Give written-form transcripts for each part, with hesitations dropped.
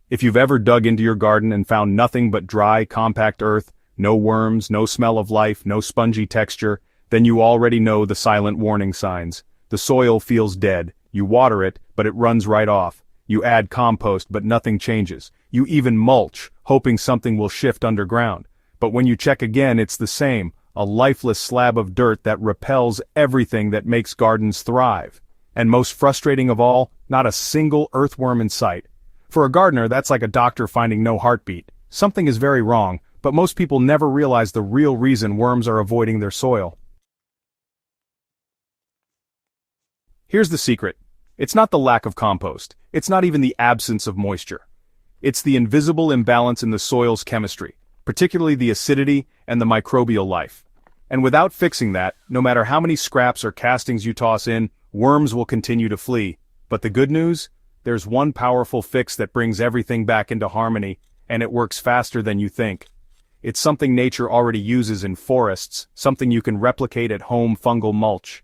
If you've ever dug into your garden and found nothing but dry, compact earth, no worms, no smell of life, no spongy texture, then you already know the silent warning signs. The soil feels dead. You water it, but it runs right off. You add compost, but nothing changes. You even mulch, hoping something will shift underground. But when you check again, it's the same, a lifeless slab of dirt that repels everything that makes gardens thrive. And most frustrating of all, not a single earthworm in sight. For a gardener, that's like a doctor finding no heartbeat. Something is very wrong, but most people never realize the real reason worms are avoiding their soil. Here's the secret. It's not the lack of compost. It's not even the absence of moisture. It's the invisible imbalance in the soil's chemistry, particularly the acidity and the microbial life. And without fixing that, no matter how many scraps or castings you toss in, worms will continue to flee. But the good news? There's one powerful fix that brings everything back into harmony, and it works faster than you think. It's something nature already uses in forests, something you can replicate at home: fungal mulch.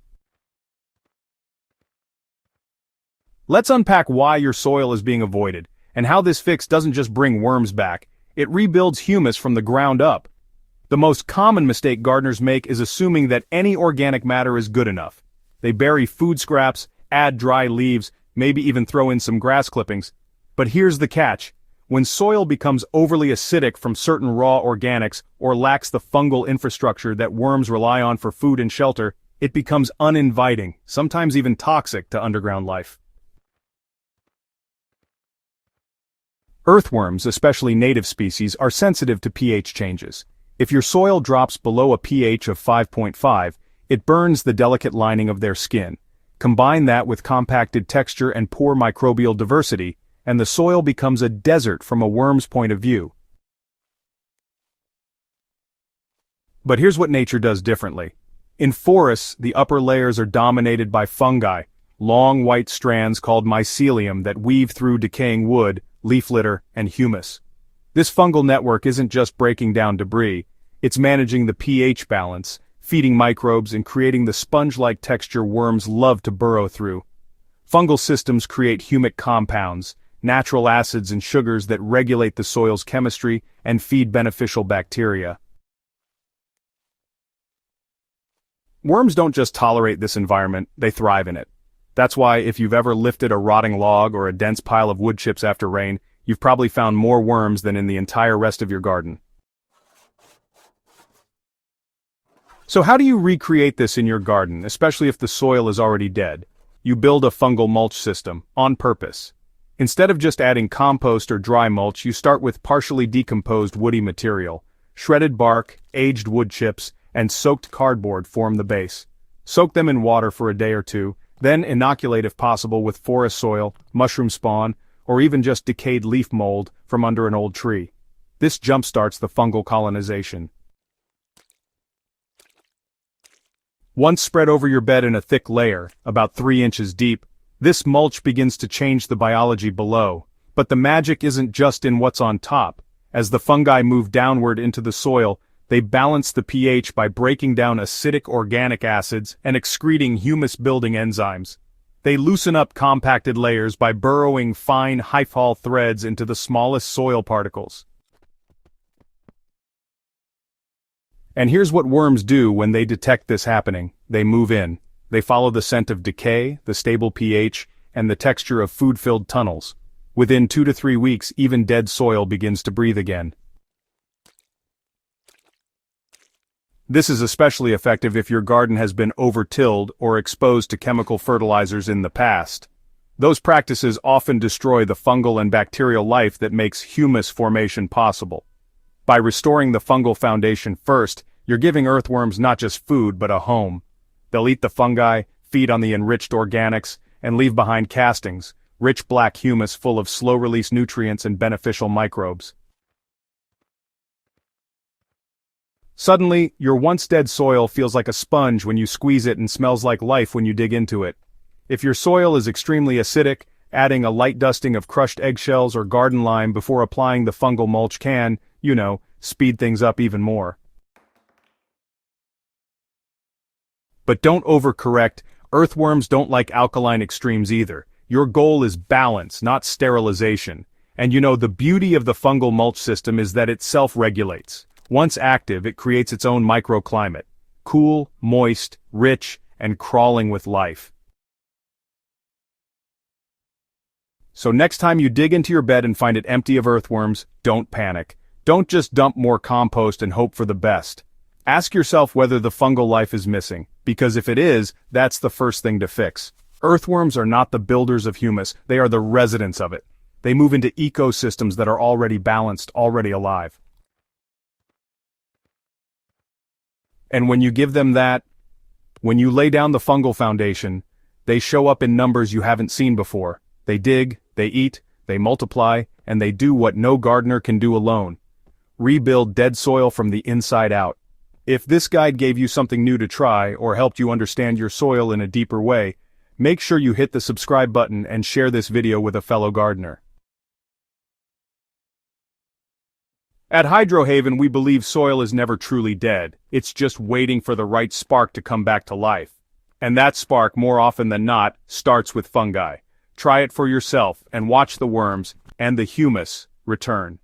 Let's unpack why your soil is being avoided, and how this fix doesn't just bring worms back, it rebuilds humus from the ground up. The most common mistake gardeners make is assuming that any organic matter is good enough. They bury food scraps, add dry leaves, maybe even throw in some grass clippings. But here's the catch. When soil becomes overly acidic from certain raw organics or lacks the fungal infrastructure that worms rely on for food and shelter, it becomes uninviting, sometimes even toxic to underground life. Earthworms, especially native species, are sensitive to pH changes. If your soil drops below a pH of 5.5, it burns the delicate lining of their skin. Combine that with compacted texture and poor microbial diversity, and the soil becomes a desert from a worm's point of view. But here's what nature does differently. In forests, the upper layers are dominated by fungi, long white strands called mycelium that weave through decaying wood, leaf litter, and humus. This fungal network isn't just breaking down debris, it's managing the pH balance, feeding microbes and creating the sponge-like texture worms love to burrow through. Fungal systems create humic compounds, natural acids and sugars that regulate the soil's chemistry and feed beneficial bacteria. Worms don't just tolerate this environment, they thrive in it. That's why if you've ever lifted a rotting log or a dense pile of wood chips after rain, you've probably found more worms than in the entire rest of your garden. So how do you recreate this in your garden, especially if the soil is already dead? You build a fungal mulch system, on purpose. Instead of just adding compost or dry mulch, you start with partially decomposed woody material. Shredded bark, aged wood chips, and soaked cardboard form the base. Soak them in water for a day or two, then inoculate if possible with forest soil, mushroom spawn, or even just decayed leaf mold from under an old tree. This jumpstarts the fungal colonization. Once spread over your bed in a thick layer, about 3 inches deep, this mulch begins to change the biology below. But the magic isn't just in what's on top. As the fungi move downward into the soil, they balance the pH by breaking down acidic organic acids and excreting humus-building enzymes. They loosen up compacted layers by burrowing fine hyphal threads into the smallest soil particles. And here's what worms do when they detect this happening. They move in. They follow the scent of decay, the stable pH, and the texture of food-filled tunnels. Within 2 to 3 weeks, even dead soil begins to breathe again. This is especially effective if your garden has been over-tilled or exposed to chemical fertilizers in the past. Those practices often destroy the fungal and bacterial life that makes humus formation possible. By restoring the fungal foundation first, you're giving earthworms not just food but a home. They'll eat the fungi, feed on the enriched organics, and leave behind castings, rich black humus full of slow-release nutrients and beneficial microbes. Suddenly, your once-dead soil feels like a sponge when you squeeze it and smells like life when you dig into it. If your soil is extremely acidic, adding a light dusting of crushed eggshells or garden lime before applying the fungal mulch can, speed things up even more. But don't overcorrect. Earthworms don't like alkaline extremes either. Your goal is balance, not sterilization. And you know, the beauty of the fungal mulch system is that it self-regulates. Once active, it creates its own microclimate. Cool, moist, rich, and crawling with life. So next time you dig into your bed and find it empty of earthworms, don't panic. Don't just dump more compost and hope for the best. Ask yourself whether the fungal life is missing, because if it is, that's the first thing to fix. Earthworms are not the builders of humus, they are the residents of it. They move into ecosystems that are already balanced, already alive. And when you give them that, when you lay down the fungal foundation, they show up in numbers you haven't seen before. They dig, they eat, they multiply, and they do what no gardener can do alone. Rebuild dead soil from the inside out. If this guide gave you something new to try or helped you understand your soil in a deeper way, make sure you hit the subscribe button and share this video with a fellow gardener. At Hydrohaven, we believe soil is never truly dead. It's just waiting for the right spark to come back to life. And that spark, more often than not, starts with fungi. Try it for yourself and watch the worms and the humus return.